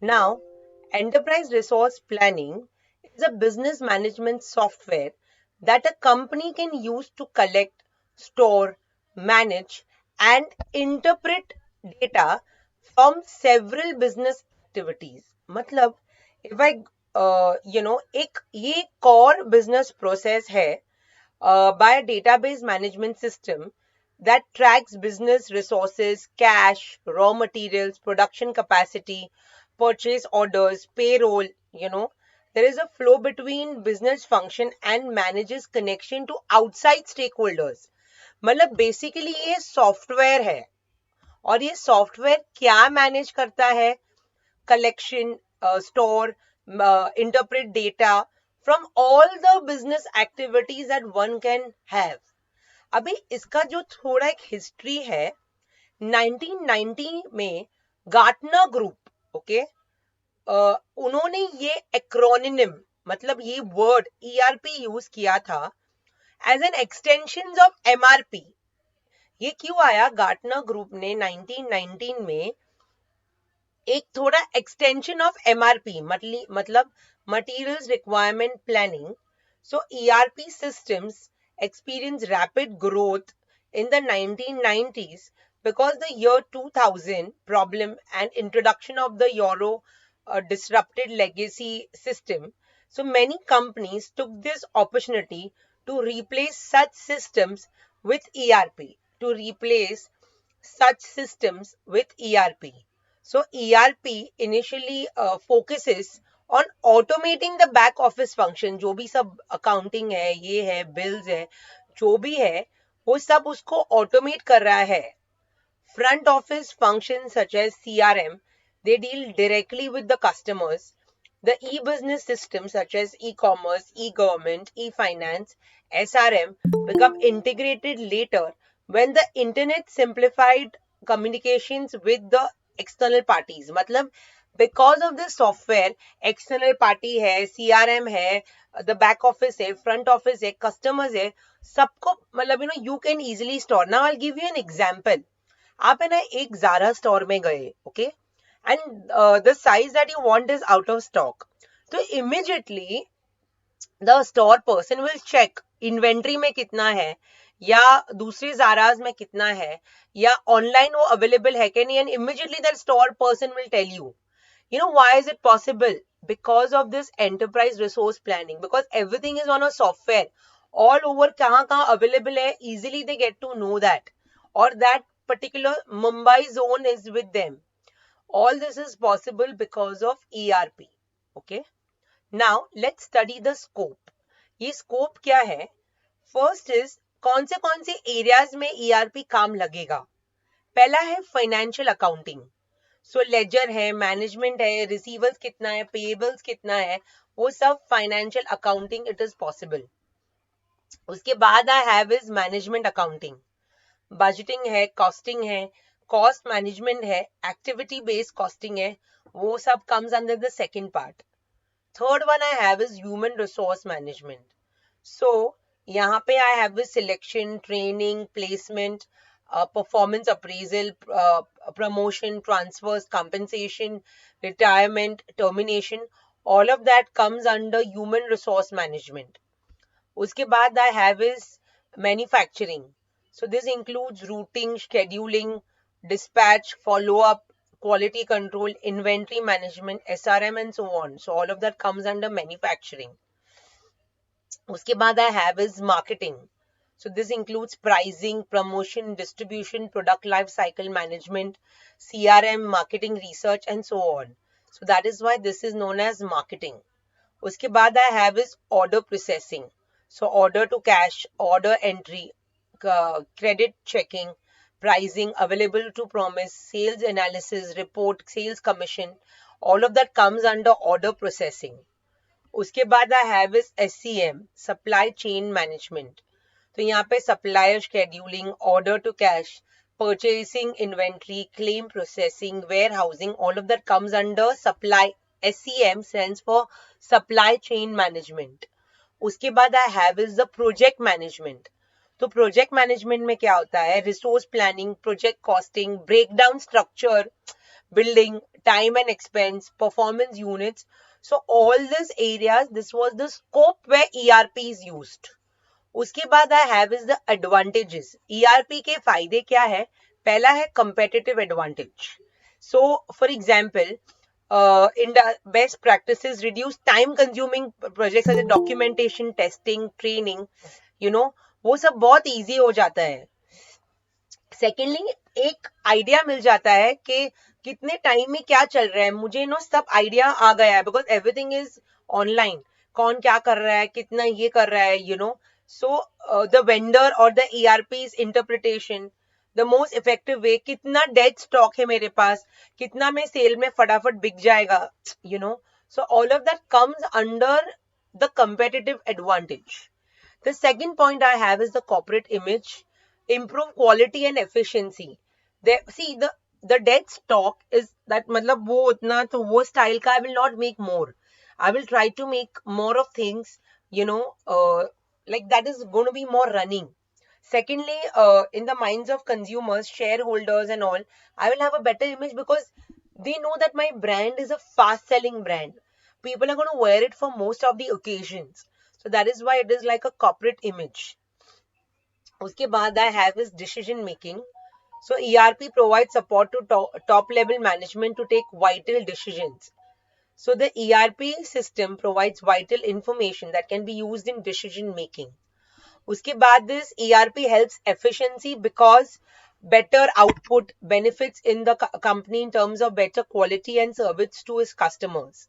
Now, enterprise resource planning is a business management software that a company can use to collect, store, manage, and interpret data from several business activities. मतलब if I एक ये core business process है by a database management system that tracks business resources, cash, raw materials, production capacity, purchase orders, payroll, there is a flow between business function and manages connection to outside stakeholders. मतलब basically ये software है और ये software क्या manage करता है collection, store, interpret data from all the business activities that one can have. अभी इसका जो थोड़ा एक हिस्ट्री है 1990 में गार्टनर ग्रुप ओके उन्होंने ये एक्रोनिम मतलब ये वर्ड ERP यूज किया था as an extension of MRP. ये क्यों आया? गार्टनर ग्रुप ने 1919 में एक थोड़ा एक्सटेंशन ऑफ MRP मतलब materials requirement planning. So ERP systems experienced rapid growth in the 1990s because the year 2000 problem and introduction of the euro disrupted legacy system. So many companies took this opportunity to replace such systems with ERP. So ERP initially focuses on automating the back office function. जो भी सब accounting है, ये है, bills है, जो भी है, वो सब उसको automate कर रहा है. Front office functions such as CRM, they deal directly with the customers. The e-business systems such as e-commerce, e-government, e-finance, SRM become integrated later when the internet simplified communications with the external parties. मतलब because of this software, external party है, CRM है, the back office है, front office है, customers है, सबको मतलब you can easily store. Now I'll give you an example. आप है ना एक Zara store में गए, okay? And the size that you want is out of stock. So immediately the store person will check inventory में कितना है या दूसरे Zara's में कितना है या online वो available है कि नहीं, and immediately that store person will tell you. You know why is it possible? Because of this enterprise resource planning. Because everything is on a software. All over कहाँ available है, easily they get to know that. Or that particular Mumbai zone is with them. All this is possible because of ERP. Okay. Now let's study the scope. ये scope क्या है? First is कौन से areas में ERP काम लगेगा? पहला है financial accounting. So ledger है, management है, receivables कितना है, payables कितना है, वो सब financial accounting it is possible. उसके बाद I have is management accounting. Budgeting है, costing है, cost management है, activity based costing है, वो सब comes under the second part. Third one I have is human resource management. So यहाँ पे I have is selection, training, placement, performance appraisal, promotion, transfers, compensation, retirement, termination, all of that comes under human resource management. उसके बाद I have is manufacturing. So this includes routing, scheduling, dispatch, follow-up, quality control, inventory management, SRM and so on. So all of that comes under manufacturing. उसके बाद I have is marketing. So this includes pricing, promotion, distribution, product life cycle management, CRM, marketing research and so on. So that is why this is known as marketing. उसके बाद I have is order processing. So order to cash, order entry, credit checking, pricing, available to promise, sales analysis, report, sales commission, all of that comes under order processing. उसके बाद I have is SCM, supply chain management. तो यहाँ पे supplier scheduling, order to cash, purchasing, inventory, claim processing, warehousing, all of that comes under supply. SCM stands for supply chain management. उसके बाद I have is the project management. तो project management में क्या होता है? Resource planning, project costing, breakdown structure, building, time and expense, performance units. So all these areas, this was the scope where ERP is used. उसके बाद I have is the advantages. ERP के फायदे क्या है? पहला है competitive advantage. So for example, in the best practices, reduce time consuming projects such as documentation, testing, training, वो सब बहुत easy हो जाता है. सेकेंडली एक आइडिया मिल जाता है कि कितने टाइम में क्या चल रहा है, मुझे सब आइडिया आ गया है, बिकॉज एवरीथिंग इज ऑनलाइन. कौन क्या कर रहा है, कितना ये कर रहा है, सो द वेंडर और the ERP interpretation, the most effective way, कितना डेड स्टॉक है मेरे पास, कितना में सेल में फटाफट बिक जाएगा, so all of that comes under the competitive advantage. The second point I have is the corporate image, improve quality and efficiency. See, the dead stock is that, मतलब वो उतना तो वो style का I will not make more. I will try to make more of things, like that is going to be more running. Secondly, in the minds of consumers, shareholders and all, I will have a better image because they know that my brand is a fast selling brand. People are going to wear it for most of the occasions. So that is why it is like a corporate image. उसके बाद I have is decision making. So ERP provides support to top level management to take vital decisions. So the ERP system provides vital information that can be used in decision making. उसके बाद this ERP helps efficiency because better output benefits in the company in terms of better quality and service to its customers.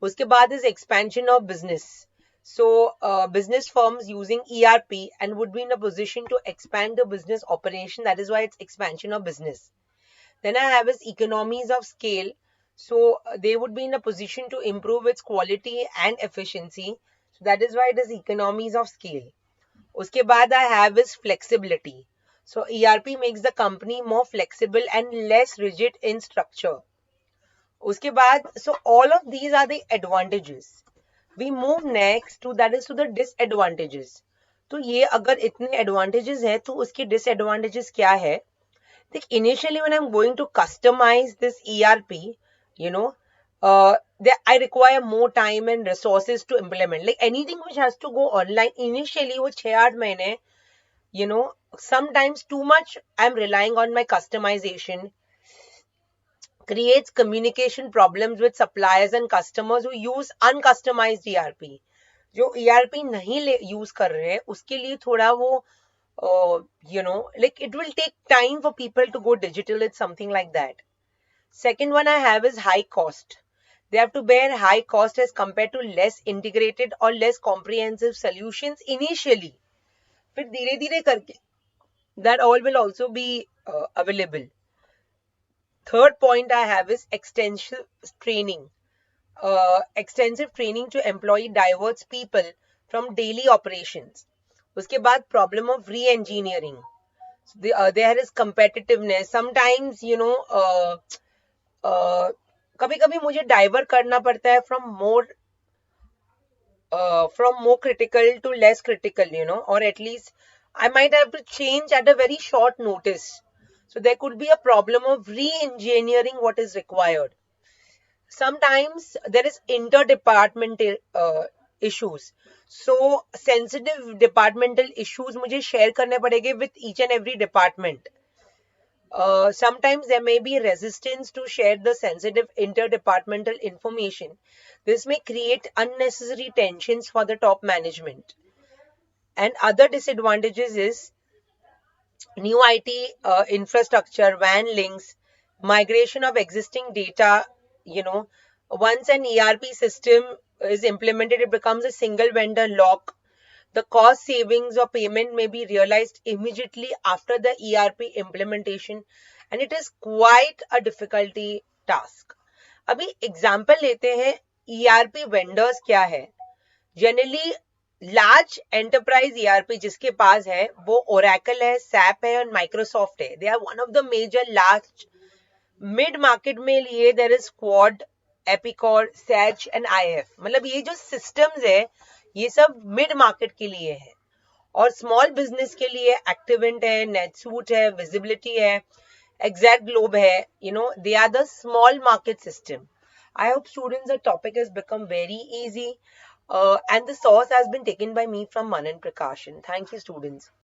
उसके बाद is expansion of business. So business firms using ERP and would be in a position to expand the business operation. That is why it's expansion of business. Then I have is economies of scale. So they would be in a position to improve its quality and efficiency. So that is why it is economies of scale. उसके बाद I have is flexibility. So ERP makes the company more flexible and less rigid in structure. उसके बाद, so all of these are the advantages. We move next to that is to the disadvantages. तो ये अगर इतने advantages है तो उसके disadvantages क्या है? Like initially when I'm going to customize this ERP, I require more time and resources to implement. Like anything which has to go online, initially वो 6-8 महीने, sometimes too much I'm relying on my customization, creates communication problems with suppliers and customers who use uncustomized ERP. जो ERP नहीं use कर रहे हैं उसके लिए थोड़ा वो like it will take time for people to go digital. It's something like that. Second one I have is high cost. They have to bear high cost as compared to less integrated or less comprehensive solutions initially. फिर धीरे धीरे करके that all will also be available. Third point I have is extensive training. Extensive training to employee diverts people from daily operations. उसके बाद problem of re-engineering. There is competitiveness. Sometimes, कभी कभी मुझे divert करना पड़ता है from more critical to less critical, or at least I might have to change at a very short notice. So there could be a problem of re-engineering what is required. Sometimes there is interdepartmental issues. So sensitive departmental issues मुझे share करने पड़ेंगे with each and every department. Sometimes there may be resistance to share the sensitive interdepartmental information. This may create unnecessary tensions for the top management. And other disadvantages is new IT infrastructure, WAN links, migration of existing data. Once an ERP system is implemented, it becomes a single vendor lock. The cost savings or payment may be realized immediately after the ERP implementation, and it is quite a difficulty task. अभी example लेते हैं ERP vendors क्या है. Generally large enterprise ERP जिसके पास है वो Oracle है, SAP है और Microsoft है. They are one of the major large. Mid market में लिए देयर इज क्वाड, एपिकॉर, सैज एंड आईएफ. मतलब ये जो सिस्टम्स है ये सब मिड मार्केट के लिए है. और स्मॉल बिजनेस के लिए एक्टिवेंट है, नेटसूट है, विजिबिलिटी है, exact globe hai, they are the small market system. I hope students the topic has become very easy, and the source has been taken by me from Manan Prakashan. Thank you, students.